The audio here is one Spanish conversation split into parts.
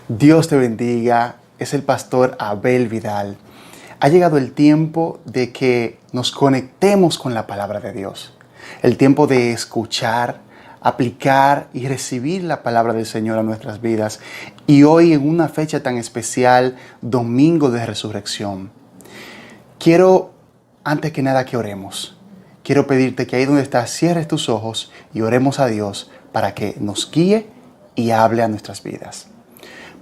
Dios te bendiga, es el pastor Abel Vidal. Ha llegado el tiempo de que nos conectemos con la palabra de Dios. El tiempo de escuchar, aplicar y recibir la palabra del Señor a nuestras vidas. Y hoy en una fecha tan especial, Domingo de Resurrección. Quiero, antes que nada, que oremos. Quiero pedirte que ahí donde estás, cierres tus ojos y oremos a Dios para que nos guíe y hable a nuestras vidas.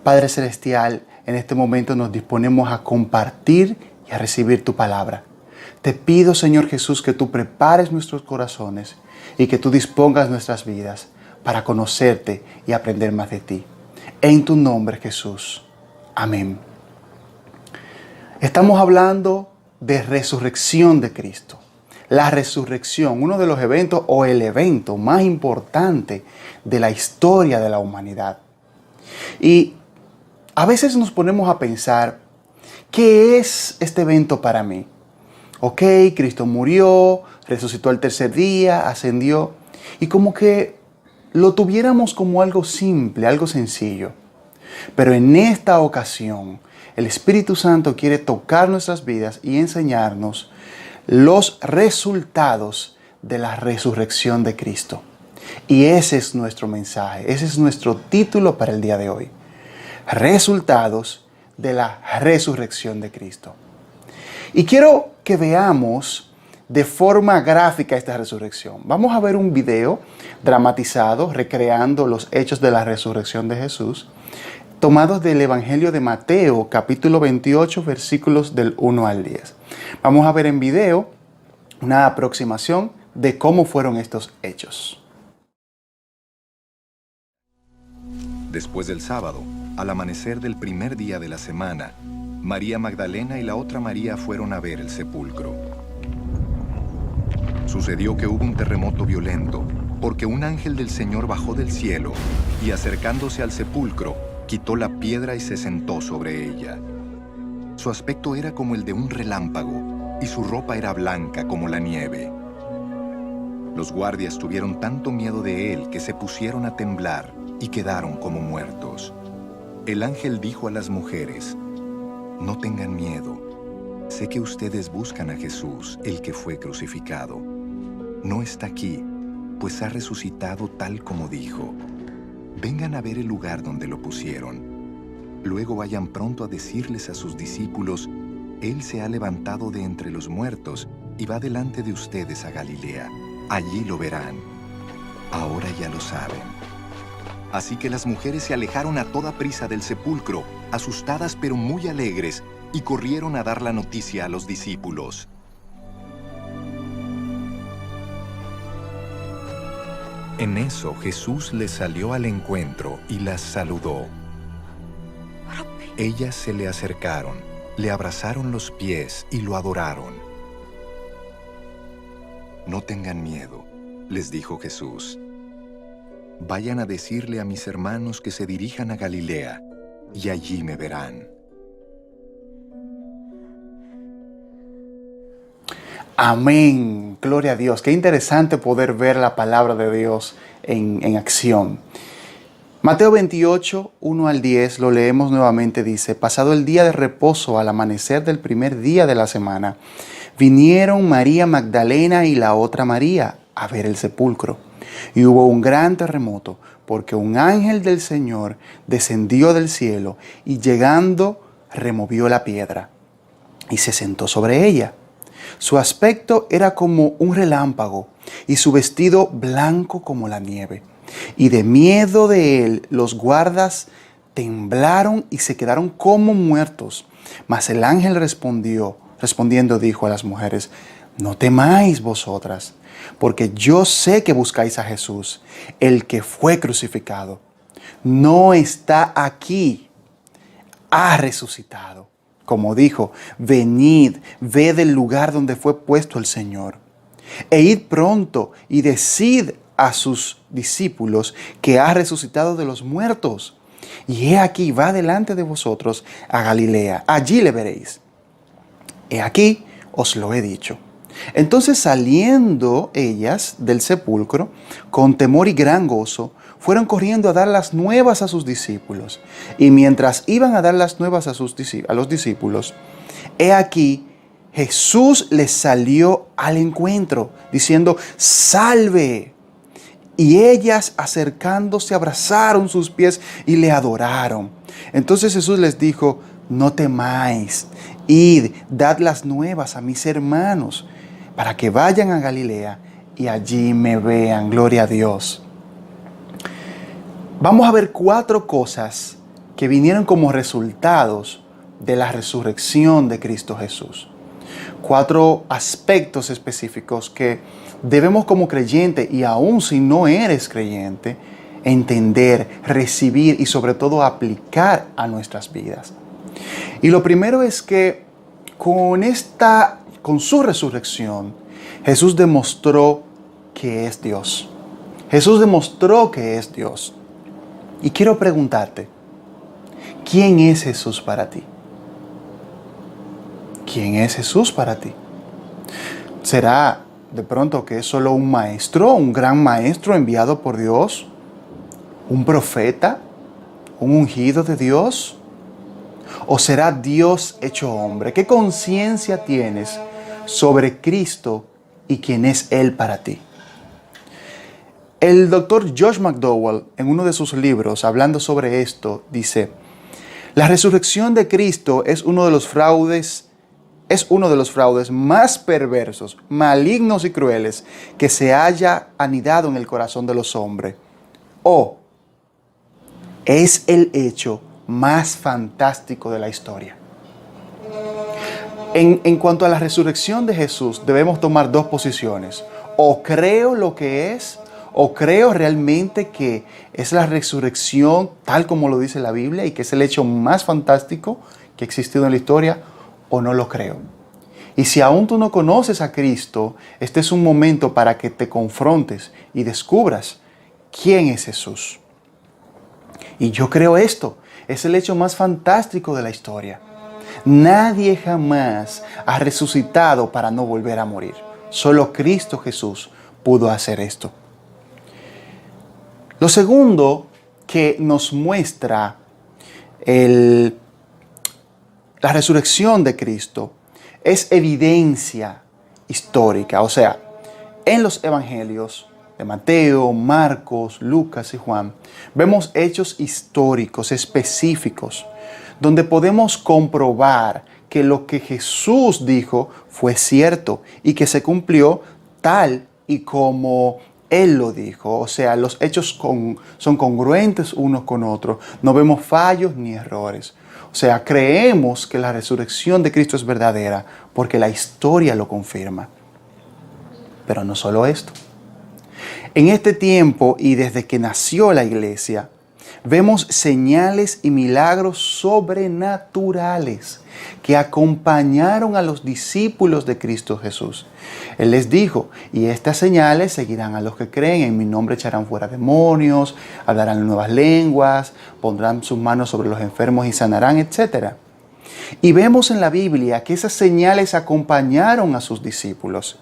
Padre Celestial, en este momento nos disponemos a compartir y a recibir tu palabra. Te pido, Señor Jesús, que tú prepares nuestros corazones y que tú dispongas nuestras vidas para conocerte y aprender más de ti. En tu nombre, Jesús. Amén. Estamos hablando de resurrección de Cristo. La resurrección, uno de los eventos o el evento más importante de la historia de la humanidad. Y a veces nos ponemos a pensar, ¿qué es este evento para mí? Ok, Cristo murió, resucitó al tercer día, ascendió, y como que lo tuviéramos como algo simple, algo sencillo. Pero en esta ocasión, el Espíritu Santo quiere tocar nuestras vidas y enseñarnos los resultados de la resurrección de Cristo. Y ese es nuestro mensaje, ese es nuestro título para el día de hoy. Resultados de la resurrección de Cristo. Y quiero que veamos de forma gráfica esta resurrección. Vamos a ver un video dramatizado recreando los hechos de la resurrección de Jesús, tomados del Evangelio de Mateo, capítulo 28, versículos del 1 al 10. Vamos a ver en video una aproximación de cómo fueron estos hechos. Después del sábado, al amanecer del primer día de la semana, María Magdalena y la otra María fueron a ver el sepulcro. Sucedió que hubo un terremoto violento, porque un ángel del Señor bajó del cielo y, acercándose al sepulcro, quitó la piedra y se sentó sobre ella. Su aspecto era como el de un relámpago, y su ropa era blanca como la nieve. Los guardias tuvieron tanto miedo de él que se pusieron a temblar y quedaron como muertos. El ángel dijo a las mujeres: no tengan miedo. Sé que ustedes buscan a Jesús, el que fue crucificado. No está aquí, pues ha resucitado tal como dijo. Vengan a ver el lugar donde lo pusieron. Luego vayan pronto a decirles a sus discípulos: Él se ha levantado de entre los muertos y va delante de ustedes a Galilea. Allí lo verán. Ahora ya lo saben. Así que las mujeres se alejaron a toda prisa del sepulcro, asustadas pero muy alegres, y corrieron a dar la noticia a los discípulos. En eso Jesús les salió al encuentro y las saludó. Ellas se le acercaron, le abrazaron los pies y lo adoraron. No tengan miedo, les dijo Jesús. Vayan a decirle a mis hermanos que se dirijan a Galilea, y allí me verán. Amén. Gloria a Dios. Qué interesante poder ver la palabra de Dios en acción. Mateo 28, 1 al 10, lo leemos nuevamente, dice: pasado el día de reposo, al amanecer del primer día de la semana, vinieron María Magdalena y la otra María a ver el sepulcro. Y hubo un gran terremoto, porque un ángel del Señor descendió del cielo y, llegando, removió la piedra y se sentó sobre ella. Su aspecto era como un relámpago y su vestido blanco como la nieve. Y de miedo de él, los guardas temblaron y se quedaron como muertos. Mas el ángel respondiendo dijo a las mujeres: no temáis vosotras, porque yo sé que buscáis a Jesús, el que fue crucificado. No está aquí, ha resucitado. Como dijo: venid, ved el lugar donde fue puesto el Señor. E id pronto y decid a sus discípulos que ha resucitado de los muertos. Y he aquí, va delante de vosotros a Galilea, allí le veréis. He aquí, os lo he dicho. Entonces, saliendo ellas del sepulcro, con temor y gran gozo, fueron corriendo a dar las nuevas a sus discípulos. Y mientras iban a dar las nuevas a los discípulos, he aquí, Jesús les salió al encuentro, diciendo, ¡salve! Y ellas, acercándose, abrazaron sus pies y le adoraron. Entonces Jesús les dijo, no temáis, id, dad las nuevas a mis hermanos, para que vayan a Galilea y allí me vean. Gloria a Dios. Vamos a ver 4 cosas que vinieron como resultados de la resurrección de Cristo Jesús. 4 aspectos específicos que debemos como creyente, y aún si no eres creyente, entender, recibir y sobre todo aplicar a nuestras vidas. Y lo primero es que con su resurrección, Jesús demostró que es Dios. Jesús demostró que es Dios. Y quiero preguntarte, ¿quién es Jesús para ti? ¿Quién es Jesús para ti? ¿Será de pronto que es solo un maestro, un gran maestro enviado por Dios? ¿Un profeta? ¿Un ungido de Dios? ¿O será Dios hecho hombre? ¿Qué conciencia tienes sobre Cristo y quién es Él para ti? El doctor Josh McDowell, en uno de sus libros, hablando sobre esto, dice, la resurrección de Cristo es uno de los fraudes más perversos, malignos y crueles que se haya anidado en el corazón de los hombres. O es el hecho más fantástico de la historia. En cuanto a la resurrección de Jesús, debemos tomar 2 posiciones. O creo lo que es, o creo realmente que es la resurrección tal como lo dice la Biblia y que es el hecho más fantástico que ha existido en la historia, o no lo creo. Y si aún tú no conoces a Cristo, este es un momento para que te confrontes y descubras quién es Jesús. Y yo creo esto, es el hecho más fantástico de la historia. Nadie jamás ha resucitado para no volver a morir. Solo Cristo Jesús pudo hacer esto. Lo segundo que nos muestra la resurrección de Cristo es evidencia histórica. O sea, en los evangelios de Mateo, Marcos, Lucas y Juan, vemos hechos históricos específicos donde podemos comprobar que lo que Jesús dijo fue cierto y que se cumplió tal y como Él lo dijo. O sea, los hechos son congruentes unos con otros. No vemos fallos ni errores. O sea, creemos que la resurrección de Cristo es verdadera porque la historia lo confirma. Pero no solo esto. En este tiempo y desde que nació la iglesia, vemos señales y milagros sobrenaturales que acompañaron a los discípulos de Cristo Jesús. Él les dijo, y estas señales seguirán a los que creen, en mi nombre echarán fuera demonios, hablarán nuevas lenguas, pondrán sus manos sobre los enfermos y sanarán, etc. Y vemos en la Biblia que esas señales acompañaron a sus discípulos.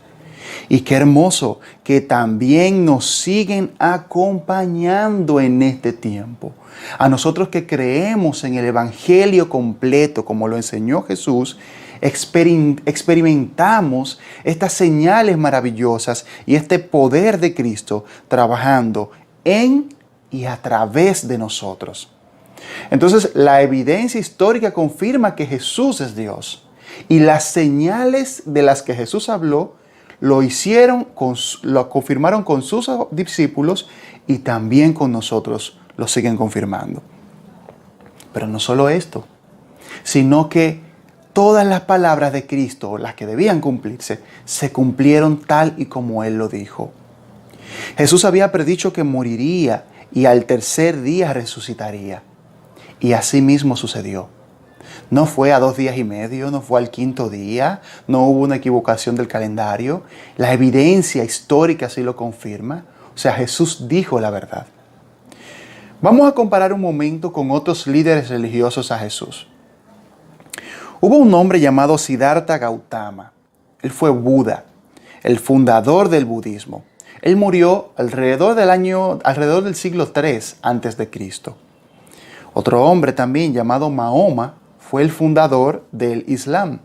Y qué hermoso que también nos siguen acompañando en este tiempo. A nosotros que creemos en el Evangelio completo, como lo enseñó Jesús, experimentamos estas señales maravillosas y este poder de Cristo trabajando en y a través de nosotros. Entonces, la evidencia histórica confirma que Jesús es Dios. Y las señales de las que Jesús habló lo confirmaron con sus discípulos y también con nosotros lo siguen confirmando. Pero no solo esto, sino que todas las palabras de Cristo, las que debían cumplirse, se cumplieron tal y como Él lo dijo. Jesús había predicho que moriría y al tercer día resucitaría. Y así mismo sucedió. No fue a 2 días y medio, no fue al 5.º día, no hubo una equivocación del calendario. La evidencia histórica así lo confirma. O sea, Jesús dijo la verdad. Vamos a comparar un momento con otros líderes religiosos a Jesús. Hubo un hombre llamado Siddhartha Gautama. Él fue Buda, el fundador del budismo. Él murió alrededor del siglo III antes de Cristo. Otro hombre también llamado Mahoma fue el fundador del Islam.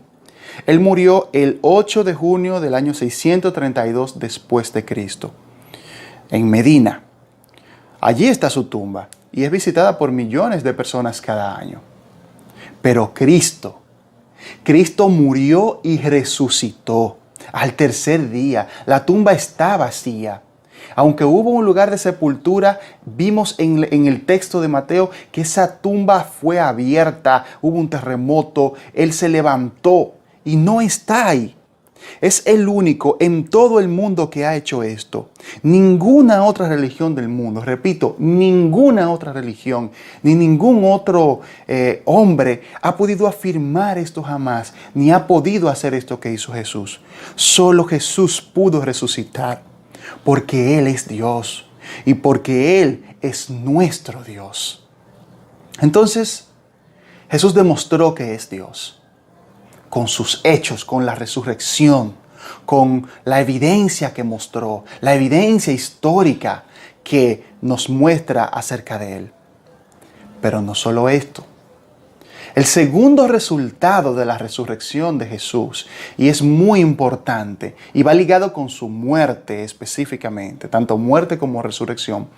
Él murió el 8 de junio del año 632 después de Cristo, en Medina. Allí está su tumba y es visitada por millones de personas cada año. Pero Cristo murió y resucitó al tercer día. La tumba está vacía. Aunque hubo un lugar de sepultura, vimos en el texto de Mateo que esa tumba fue abierta, hubo un terremoto, Él se levantó y no está ahí. Es el único en todo el mundo que ha hecho esto. Ninguna otra religión del mundo, repito, ninguna otra religión, ni ningún otro hombre ha podido afirmar esto jamás, ni ha podido hacer esto que hizo Jesús. Solo Jesús pudo resucitar, porque Él es Dios y porque Él es nuestro Dios. Entonces, Jesús demostró que es Dios, con sus hechos, con la resurrección, con la evidencia que mostró, la evidencia histórica que nos muestra acerca de Él. Pero no solo esto. El segundo resultado de la resurrección de Jesús, y es muy importante, y va ligado con su muerte específicamente, tanto muerte como resurrección,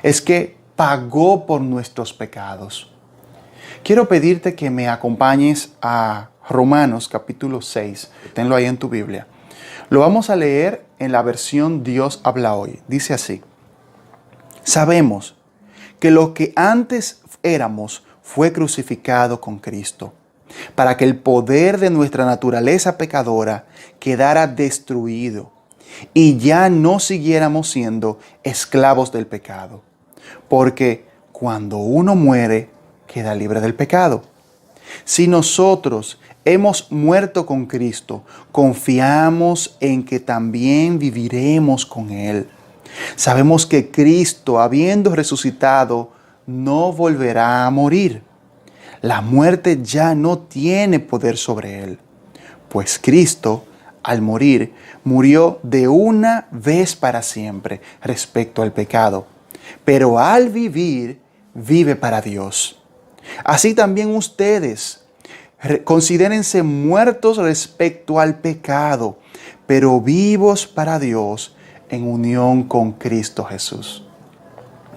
es que pagó por nuestros pecados. Quiero pedirte que me acompañes a Romanos capítulo 6, tenlo ahí en tu Biblia. Lo vamos a leer en la versión Dios habla hoy. Dice así: sabemos que lo que antes éramos fue crucificado con Cristo, para que el poder de nuestra naturaleza pecadora quedara destruido y ya no siguiéramos siendo esclavos del pecado. Porque cuando uno muere, queda libre del pecado. Si nosotros hemos muerto con Cristo, confiamos en que también viviremos con Él. Sabemos que Cristo, habiendo resucitado, no volverá a morir. La muerte ya no tiene poder sobre Él, pues Cristo, al morir, murió de una vez para siempre respecto al pecado, pero al vivir, vive para Dios. Así también ustedes, considérense muertos respecto al pecado, pero vivos para Dios en unión con Cristo Jesús.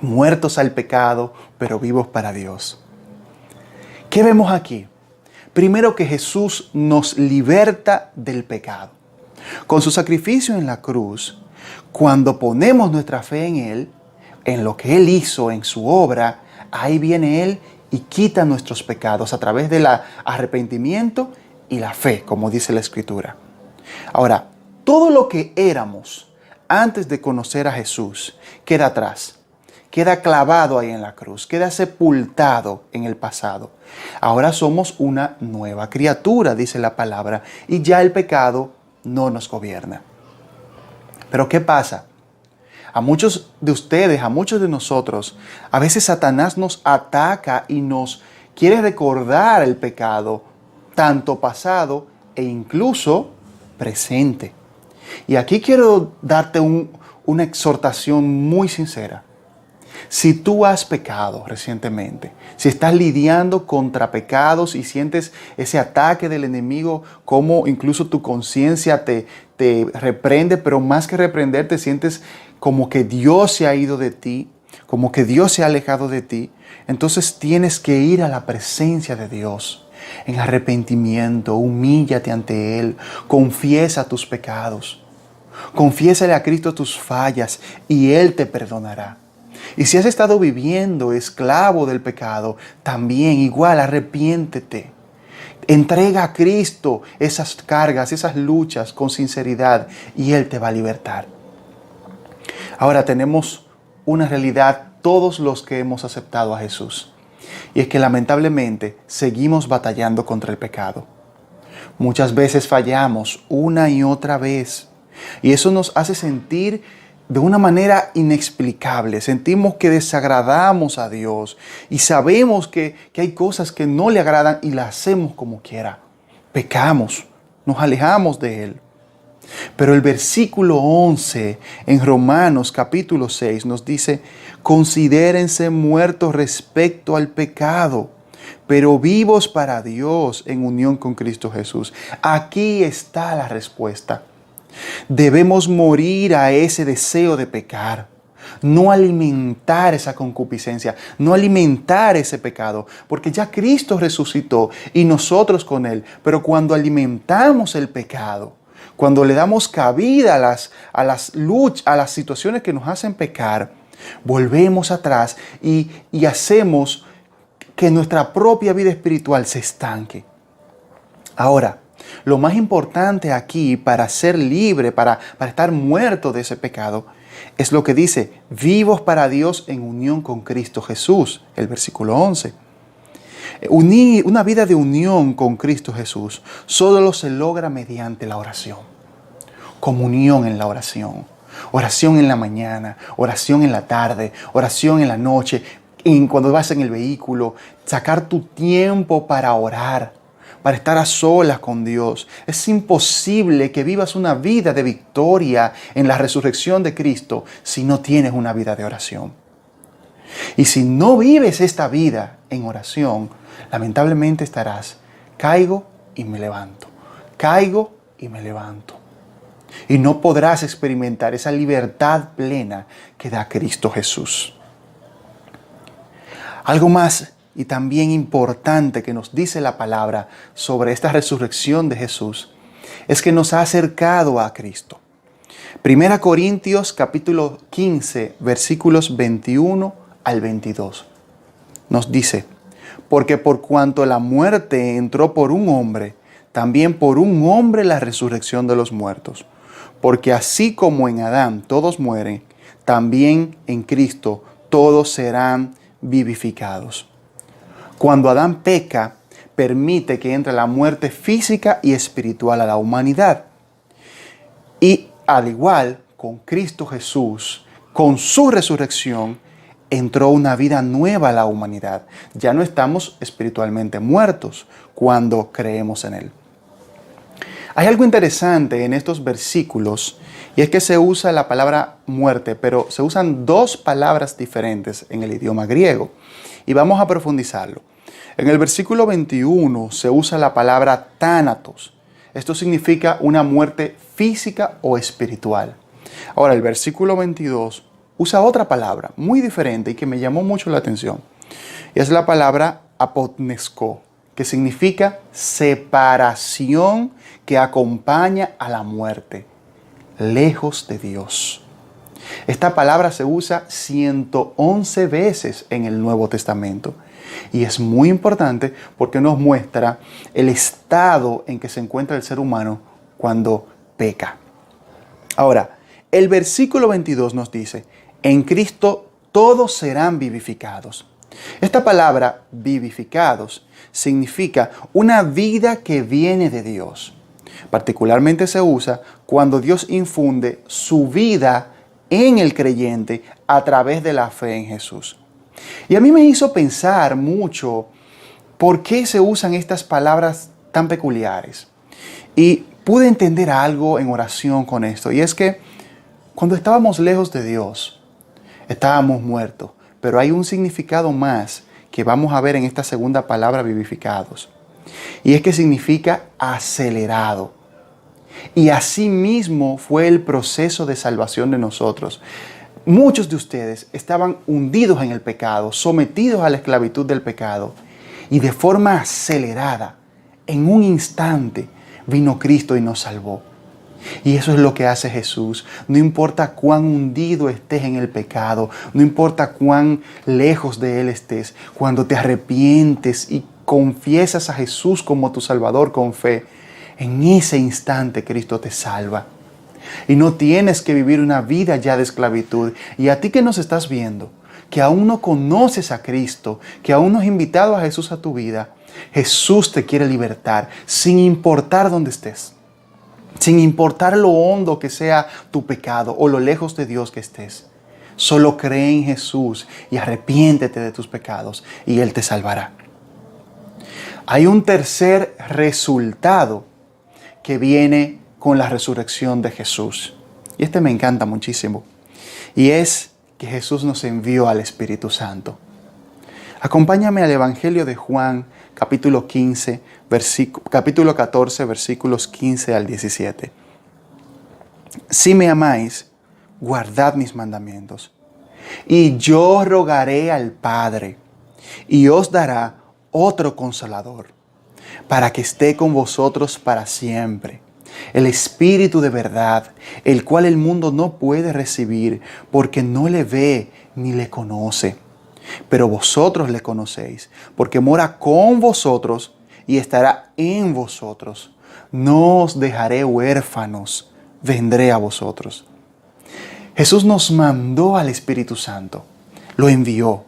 Muertos al pecado, pero vivos para Dios. ¿Qué vemos aquí? Primero, que Jesús nos liberta del pecado. Con su sacrificio en la cruz, cuando ponemos nuestra fe en Él, en lo que Él hizo, en su obra, ahí viene Él y quita nuestros pecados a través del arrepentimiento y la fe, como dice la Escritura. Ahora, todo lo que éramos antes de conocer a Jesús queda atrás, queda clavado ahí en la cruz, queda sepultado en el pasado. Ahora somos una nueva criatura, dice la palabra, y ya el pecado no nos gobierna. Pero ¿qué pasa? A muchos de ustedes, a muchos de nosotros, a veces Satanás nos ataca y nos quiere recordar el pecado, tanto pasado e incluso presente. Y aquí quiero darte una exhortación muy sincera. Si tú has pecado recientemente, si estás lidiando contra pecados y sientes ese ataque del enemigo, como incluso tu conciencia te reprende, pero más que reprender, te sientes como que Dios se ha ido de ti, como que Dios se ha alejado de ti, entonces tienes que ir a la presencia de Dios en arrepentimiento, humíllate ante Él, confiesa tus pecados, confiésale a Cristo tus fallas y Él te perdonará. Y si has estado viviendo esclavo del pecado, también igual arrepiéntete. Entrega a Cristo esas cargas, esas luchas con sinceridad y Él te va a libertar. Ahora tenemos una realidad todos los que hemos aceptado a Jesús. Y es que lamentablemente seguimos batallando contra el pecado. Muchas veces fallamos una y otra vez. Y eso nos hace sentir de una manera inexplicable. Sentimos que desagradamos a Dios y sabemos que hay cosas que no le agradan y las hacemos como quiera. Pecamos, nos alejamos de Él. Pero el versículo 11 en Romanos capítulo 6 nos dice, considérense muertos respecto al pecado, pero vivos para Dios en unión con Cristo Jesús. Aquí está la respuesta. Debemos morir a ese deseo de pecar, no alimentar esa concupiscencia, no alimentar ese pecado, porque ya Cristo resucitó y nosotros con Él. Pero cuando alimentamos el pecado, cuando le damos cabida a las situaciones que nos hacen pecar, volvemos atrás y hacemos que nuestra propia vida espiritual se estanque. Ahora, lo más importante aquí para ser libre, para estar muerto de ese pecado, es lo que dice, vivos para Dios en unión con Cristo Jesús, el versículo 11. Una vida de unión con Cristo Jesús solo se logra mediante la oración. Comunión en la oración. Oración en la mañana, oración en la tarde, oración en la noche, cuando vas en el vehículo. Sacar tu tiempo para orar, para estar a solas con Dios. Es imposible que vivas una vida de victoria en la resurrección de Cristo si no tienes una vida de oración. Y si no vives esta vida en oración, lamentablemente estarás, caigo y me levanto, caigo y me levanto. Y no podrás experimentar esa libertad plena que da Cristo Jesús. Algo más y también importante que nos dice la palabra sobre esta resurrección de Jesús es que nos ha acercado a Cristo. 1 Corintios capítulo 15, versículos 21 al 22. Nos dice, porque por cuanto la muerte entró por un hombre, también por un hombre la resurrección de los muertos. Porque así como en Adán todos mueren, también en Cristo todos serán vivificados. Cuando Adán peca, permite que entre la muerte física y espiritual a la humanidad. Y al igual, con Cristo Jesús, con su resurrección, entró una vida nueva a la humanidad. Ya no estamos espiritualmente muertos cuando creemos en Él. Hay algo interesante en estos versículos y es que se usa la palabra muerte, pero se usan dos palabras diferentes en el idioma griego y vamos a profundizarlo. En el versículo 21 se usa la palabra thanatos. Esto significa una muerte física o espiritual. Ahora, el versículo 22 usa otra palabra muy diferente y que me llamó mucho la atención. Y es la palabra apotnesko, que significa separación que acompaña a la muerte, lejos de Dios. Esta palabra se usa 111 veces en el Nuevo Testamento y es muy importante porque nos muestra el estado en que se encuentra el ser humano cuando peca. Ahora, el versículo 22 nos dice, en Cristo todos serán vivificados. Esta palabra, vivificados, significa una vida que viene de Dios. Particularmente se usa cuando Dios infunde su vida en el creyente a través de la fe en Jesús. Y a mí me hizo pensar mucho por qué se usan estas palabras tan peculiares. Y pude entender algo en oración con esto. Y es que cuando estábamos lejos de Dios, estábamos muertos. Pero hay un significado más que vamos a ver en esta segunda palabra, vivificados. Y es que significa acelerado. Y así mismo fue el proceso de salvación de nosotros. Muchos de ustedes estaban hundidos en el pecado, sometidos a la esclavitud del pecado. Y de forma acelerada, en un instante, vino Cristo y nos salvó. Y eso es lo que hace Jesús. No importa cuán hundido estés en el pecado, no importa cuán lejos de Él estés, cuando te arrepientes y confiesas a Jesús como tu Salvador con fe, en ese instante Cristo te salva. Y no tienes que vivir una vida ya de esclavitud. Y a ti que nos estás viendo, que aún no conoces a Cristo, que aún no has invitado a Jesús a tu vida, Jesús te quiere libertar sin importar dónde estés. Sin importar lo hondo que sea tu pecado o lo lejos de Dios que estés. Solo cree en Jesús y arrepiéntete de tus pecados y Él te salvará. Hay un tercer resultado que viene con la resurrección de Jesús. Y este me encanta muchísimo. Y es que Jesús nos envió al Espíritu Santo. Acompáñame al Evangelio de Juan, capítulo 14, versículos 15 al 17. Si me amáis, guardad mis mandamientos. Y yo rogaré al Padre, y os dará otro Consolador, para que esté con vosotros para siempre. El Espíritu de verdad, el cual el mundo no puede recibir, porque no le ve ni le conoce. Pero vosotros le conocéis, porque mora con vosotros y estará en vosotros. No os dejaré huérfanos, vendré a vosotros. Jesús nos mandó al Espíritu Santo, lo envió.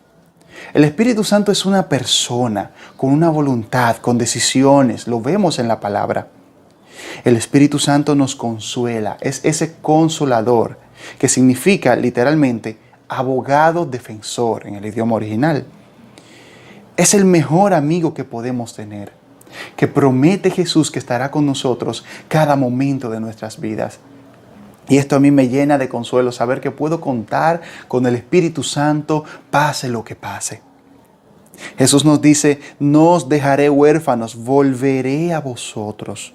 El Espíritu Santo es una persona con una voluntad, con decisiones, lo vemos en la palabra. El Espíritu Santo nos consuela, es ese consolador, que significa literalmente abogado defensor en el idioma original. Es el mejor amigo que podemos tener, que promete Jesús que estará con nosotros cada momento de nuestras vidas. Y esto a mí me llena de consuelo, saber que puedo contar con el Espíritu Santo, pase lo que pase. Jesús nos dice, no os dejaré huérfanos, volveré a vosotros.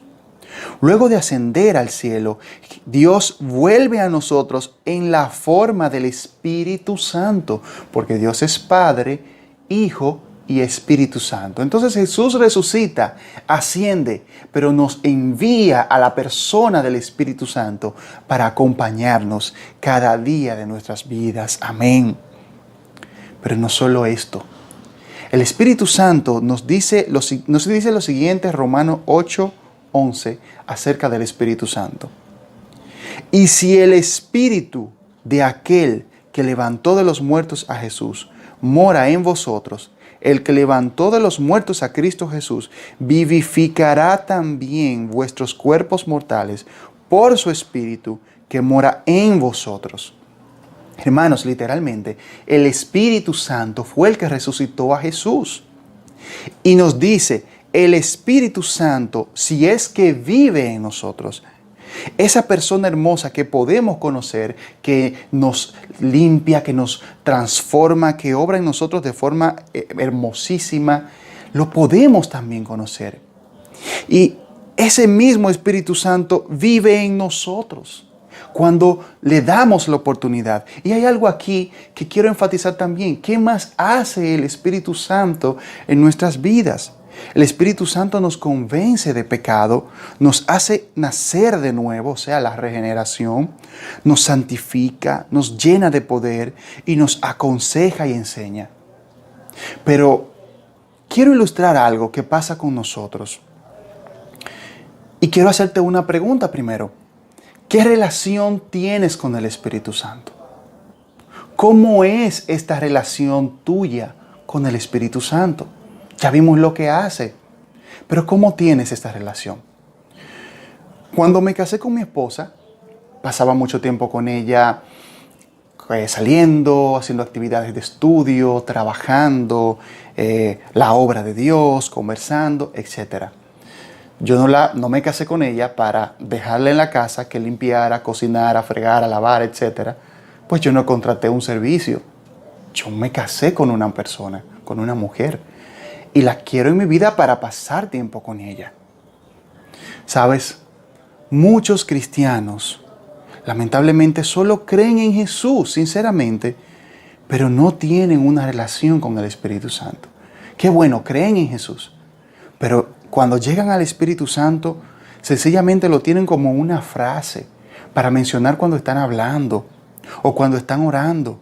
Luego de ascender al cielo, Dios vuelve a nosotros en la forma del Espíritu Santo, porque Dios es Padre, Hijo y Espíritu Santo. Entonces Jesús resucita, asciende, pero nos envía a la persona del Espíritu Santo para acompañarnos cada día de nuestras vidas. Amén. Pero no solo esto. El Espíritu Santo nos dice lo siguiente, Romanos 8:11, acerca del Espíritu Santo. Y si el Espíritu de aquel que levantó de los muertos a Jesús mora en vosotros, el que levantó de los muertos a Cristo Jesús vivificará también vuestros cuerpos mortales por su Espíritu que mora en vosotros. Hermanos, literalmente, el Espíritu Santo fue el que resucitó a Jesús. Y nos dice, el Espíritu Santo, si es que vive en nosotros, esa persona hermosa que podemos conocer, que nos limpia, que nos transforma, que obra en nosotros de forma hermosísima, lo podemos también conocer. Y ese mismo Espíritu Santo vive en nosotros cuando le damos la oportunidad. Y hay algo aquí que quiero enfatizar también. ¿Qué más hace el Espíritu Santo en nuestras vidas? El Espíritu Santo nos convence de pecado, nos hace nacer de nuevo, o sea, la regeneración, nos santifica, nos llena de poder y nos aconseja y enseña. Pero quiero ilustrar algo que pasa con nosotros. Y quiero hacerte una pregunta primero. ¿Qué relación tienes con el Espíritu Santo? ¿Cómo es esta relación tuya con el Espíritu Santo? Ya vimos lo que hace, pero ¿cómo tienes esta relación? Cuando me casé con mi esposa, pasaba mucho tiempo con ella saliendo, haciendo actividades de estudio, trabajando, la obra de Dios, conversando, etc. Yo no me casé con ella para dejarla en la casa que limpiara, cocinara, fregara, lavar, etc. Pues yo no contraté un servicio. Yo me casé con una persona, con una mujer. Y la quiero en mi vida para pasar tiempo con ella. ¿Sabes? Muchos cristianos, lamentablemente, solo creen en Jesús, sinceramente, pero no tienen una relación con el Espíritu Santo. Qué bueno, creen en Jesús, pero cuando llegan al Espíritu Santo, sencillamente lo tienen como una frase para mencionar cuando están hablando o cuando están orando.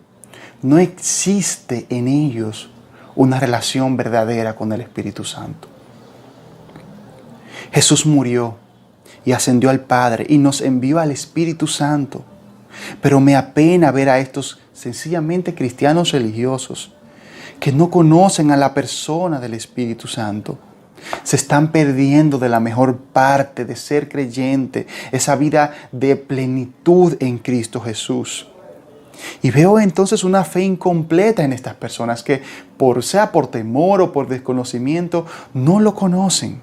No existe en ellos una relación verdadera con el Espíritu Santo. Jesús murió y ascendió al Padre y nos envió al Espíritu Santo. Pero me apena ver a estos sencillamente cristianos religiosos que no conocen a la persona del Espíritu Santo. Se están perdiendo de la mejor parte de ser creyente, esa vida de plenitud en Cristo Jesús. Y veo entonces una fe incompleta en estas personas que, sea por temor o por desconocimiento, no lo conocen.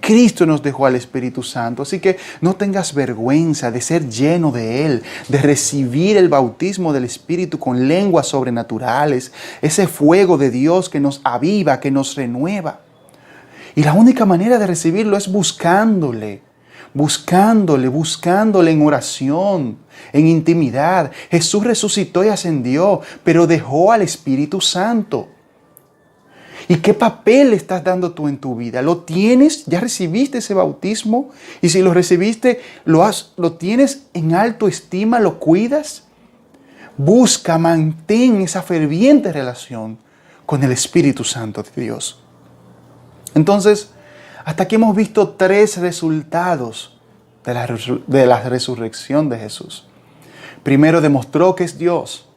Cristo nos dejó al Espíritu Santo. Así que no tengas vergüenza de ser lleno de Él, de recibir el bautismo del Espíritu con lenguas sobrenaturales, ese fuego de Dios que nos aviva, que nos renueva. Y la única manera de recibirlo es buscándole en oración, en intimidad. Jesús resucitó y ascendió, pero dejó al Espíritu Santo. ¿Y qué papel le estás dando tú en tu vida? ¿Lo tienes? ¿Ya recibiste ese bautismo? Y si lo recibiste, ¿lo tienes en alta estima? ¿Lo cuidas? Busca, mantén esa ferviente relación con el Espíritu Santo de Dios. Entonces, hasta aquí hemos visto 3 resultados de la resurrección de Jesús. Primero, demostró que es Dios.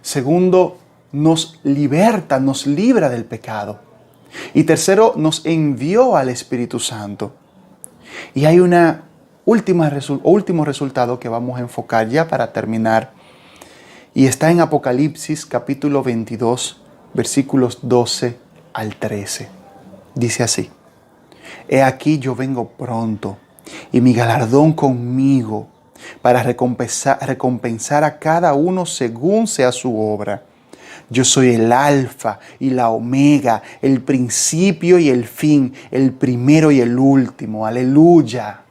Segundo, nos liberta, nos libra del pecado. Y tercero, nos envió al Espíritu Santo. Y hay un último resultado que vamos a enfocar ya para terminar. Y está en Apocalipsis capítulo 22, versículos 12 al 13. Dice así: He aquí yo vengo pronto, y mi galardón conmigo, para recompensar a cada uno según sea su obra. Yo soy el Alfa y la Omega, el principio y el fin, el primero y el último. Aleluya.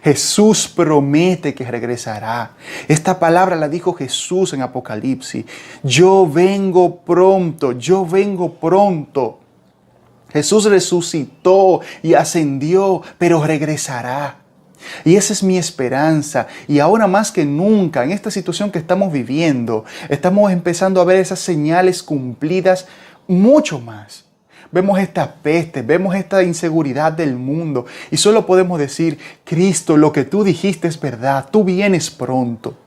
Jesús promete que regresará. Esta palabra la dijo Jesús en Apocalipsis. Yo vengo pronto, yo vengo pronto. Jesús resucitó y ascendió, pero regresará. Y esa es mi esperanza. Y ahora más que nunca, en esta situación que estamos viviendo, estamos empezando a ver esas señales cumplidas mucho más. Vemos esta peste, vemos esta inseguridad del mundo y solo podemos decir: Cristo, lo que tú dijiste es verdad, tú vienes pronto.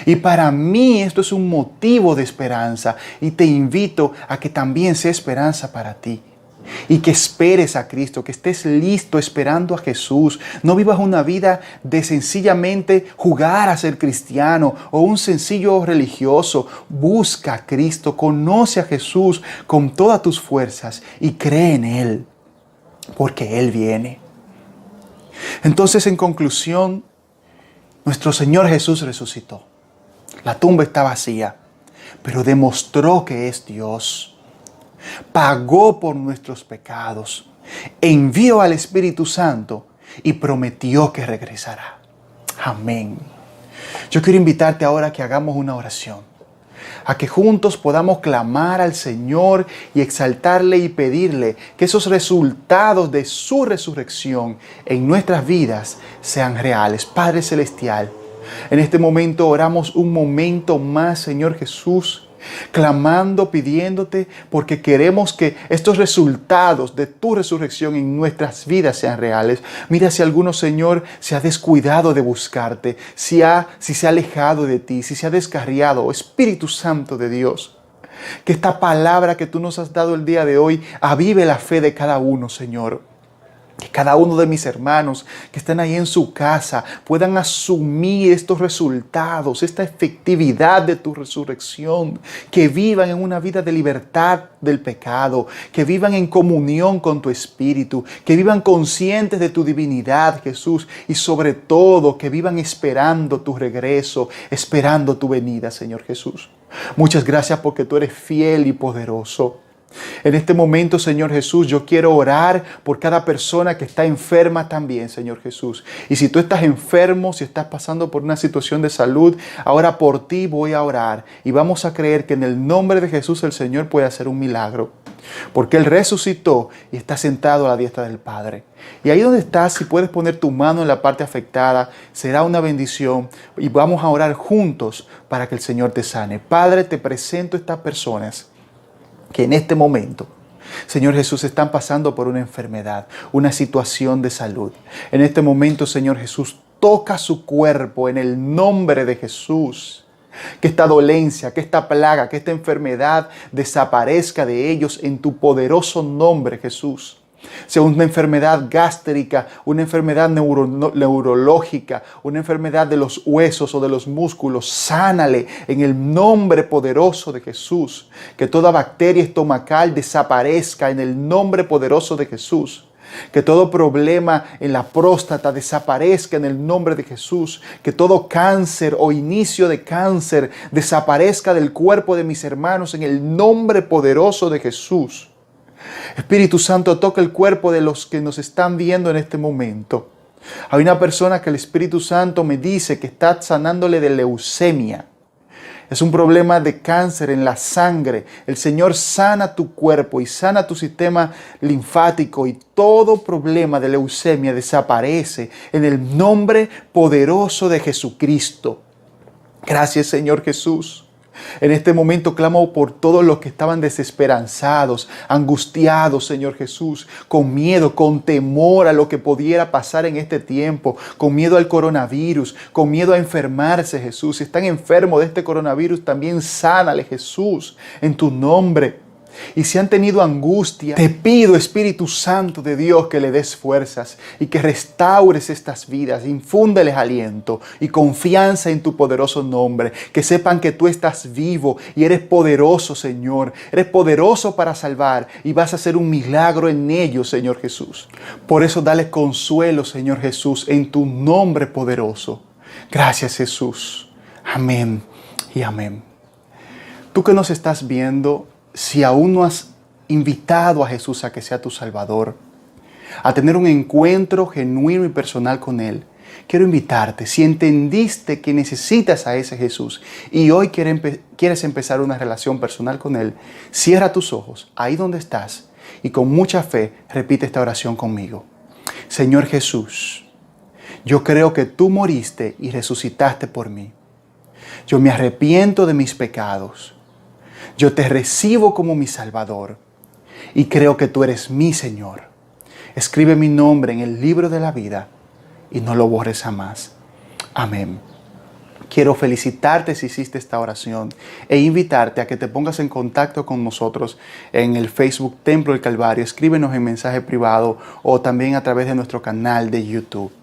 Y para mí esto es un motivo de esperanza y te invito a que también sea esperanza para ti. Y que esperes a Cristo, que estés listo esperando a Jesús. No vivas una vida de sencillamente jugar a ser cristiano o un sencillo religioso. Busca a Cristo, conoce a Jesús con todas tus fuerzas y cree en Él, porque Él viene. Entonces, en conclusión, nuestro Señor Jesús resucitó. La tumba está vacía, pero demostró que es Dios. Pagó por nuestros pecados, envió al Espíritu Santo y prometió que regresará. Amén. Yo quiero invitarte ahora a que hagamos una oración, a que juntos podamos clamar al Señor y exaltarle y pedirle que esos resultados de su resurrección en nuestras vidas sean reales. Padre Celestial, en este momento oramos un momento más, Señor Jesús, clamando, pidiéndote, porque queremos que estos resultados de tu resurrección en nuestras vidas sean reales. Mira si alguno, Señor, se ha descuidado de buscarte, si se ha alejado de ti, si se ha descarriado. Espíritu Santo de Dios, que esta palabra que tú nos has dado el día de hoy avive la fe de cada uno, Señor. Que cada uno de mis hermanos que están ahí en su casa puedan asumir estos resultados, esta efectividad de tu resurrección. Que vivan en una vida de libertad del pecado. Que vivan en comunión con tu Espíritu. Que vivan conscientes de tu divinidad, Jesús. Y sobre todo, que vivan esperando tu regreso, esperando tu venida, Señor Jesús. Muchas gracias porque tú eres fiel y poderoso. En este momento, Señor Jesús, yo quiero orar por cada persona que está enferma también, Señor Jesús. Y si tú estás enfermo, si estás pasando por una situación de salud, ahora por ti voy a orar. Y vamos a creer que en el nombre de Jesús el Señor puede hacer un milagro. Porque Él resucitó y está sentado a la diestra del Padre. Y ahí donde estás, si puedes poner tu mano en la parte afectada, será una bendición. Y vamos a orar juntos para que el Señor te sane. Padre, te presento a estas personas que en este momento, Señor Jesús, están pasando por una enfermedad, una situación de salud. En este momento, Señor Jesús, toca su cuerpo en el nombre de Jesús. Que esta dolencia, que esta plaga, que esta enfermedad desaparezca de ellos en tu poderoso nombre, Jesús. Sea una enfermedad gástrica, una enfermedad neurológica, una enfermedad de los huesos o de los músculos, sánale en el nombre poderoso de Jesús. Que toda bacteria estomacal desaparezca en el nombre poderoso de Jesús. Que todo problema en la próstata desaparezca en el nombre de Jesús. Que todo cáncer o inicio de cáncer desaparezca del cuerpo de mis hermanos en el nombre poderoso de Jesús. Espíritu Santo, toca el cuerpo de los que nos están viendo en este momento. Hay una persona que el Espíritu Santo me dice que está sanándole de leucemia. Es un problema de cáncer en la sangre. El Señor sana tu cuerpo y sana tu sistema linfático y todo problema de leucemia desaparece en el nombre poderoso de Jesucristo. Gracias, Señor Jesús. En este momento clamo por todos los que estaban desesperanzados, angustiados, Señor Jesús, con miedo, con temor a lo que pudiera pasar en este tiempo, con miedo al coronavirus, con miedo a enfermarse, Jesús. Si están enfermos de este coronavirus, también sánale, Jesús, en tu nombre. Y si han tenido angustia, te pido, Espíritu Santo de Dios, que le des fuerzas y que restaures estas vidas, infúndeles aliento y confianza en tu poderoso nombre, que sepan que tú estás vivo y eres poderoso, Señor, eres poderoso para salvar y vas a hacer un milagro en ellos, Señor Jesús. Por eso dale consuelo, Señor Jesús, en tu nombre poderoso. Gracias, Jesús. Amén y amén. Tú que nos estás viendo, si aún no has invitado a Jesús a que sea tu Salvador, a tener un encuentro genuino y personal con Él, quiero invitarte. Si entendiste que necesitas a ese Jesús y hoy quieres empezar una relación personal con Él, cierra tus ojos ahí donde estás y con mucha fe repite esta oración conmigo. Señor Jesús, yo creo que tú moriste y resucitaste por mí. Yo me arrepiento de mis pecados. Yo te recibo como mi Salvador y creo que tú eres mi Señor. Escribe mi nombre en el libro de la vida y no lo borres jamás. Amén. Quiero felicitarte si hiciste esta oración e invitarte a que te pongas en contacto con nosotros en el Facebook Templo del Calvario. Escríbenos en mensaje privado o también a través de nuestro canal de YouTube.